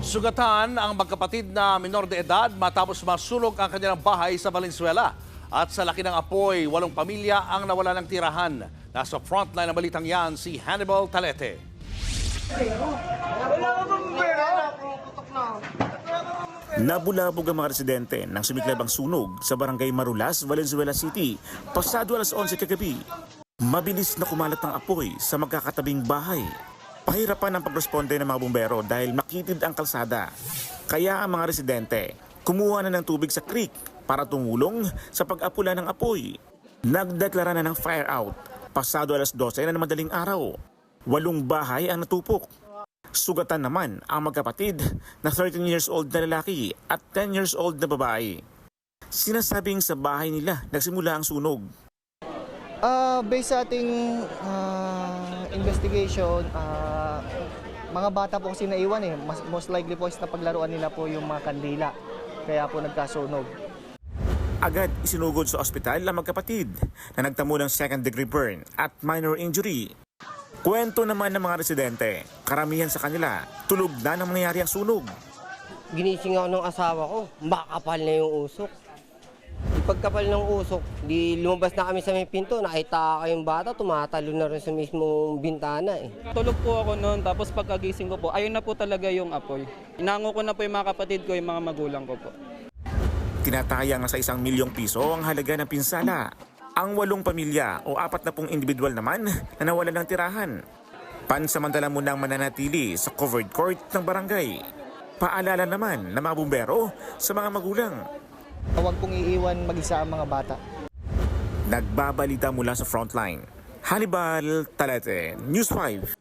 Sugatan ang magkapatid na minor de edad matapos masunog ang kanilang bahay sa Valenzuela. At sa laki ng apoy, 8 pamilya ang nawala ng tirahan. Nasa frontline ng balitang yan si Hannibal Talete. Nabulabog ang mga residente ng sumiklabang sunog sa barangay Marulas, Valenzuela City, pasado alas 11 kagabi. Mabilis na kumalat ang apoy sa magkakatabing bahay. Pahirapan ang pagresponde ng mga bumbero dahil makitid ang kalsada. Kaya ang mga residente kumuha na ng tubig sa creek para tumulong sa pag-apula ng apoy. Nagdeklara na ng fire out pasado alas 12 na madaling araw. 8 bahay ang natupok. Sugatan naman ang magkapatid na 13 years old na lalaki at 10 years old na babae. Sinasabing sa bahay nila nagsimula ang sunog. Based sa ating investigation, mga bata po kasi naiwan eh. Most likely po is napaglaruan nila po yung mga kandila. Kaya po nagkasunog. Agad isinugod sa ospital ang magkapatid na nagtamo ng second-degree burn at minor injury. Kwento naman ng mga residente, karamihan sa kanila, tulog na nang mangyari ang sunog. Ginising ako ng asawa ko, makapal na yung usok. Pagkapal ng usok, di lumabas na kami sa may pinto, nakita ko yung bata, tumatalo na rin sa mismong bintana eh. Tulog po ako noon, tapos pagkagising ko po, ayun na po talaga yung apoy. Inango ko na po yung mga kapatid ko, yung mga magulang ko po. Tinatayang sa 1 milyong piso ang halaga ng pinsala. Ang 8 pamilya o 40 individual naman na nawalan ng tirahan. Pansamantala munang mananatili sa covered court ng barangay. Paalala naman ng mga bumbero sa mga magulang. Huwag pong iiwan mag-isa ang mga bata. Nagbabalita mula sa frontline. Hannibal Talete, News 5.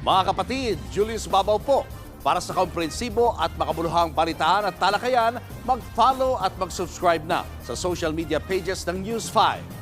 Mga kapatid, Julius Babaw po. Para sa komprehensibo at makabuluhang balitaan at talakayan, mag-follow at mag-subscribe na sa social media pages ng News 5.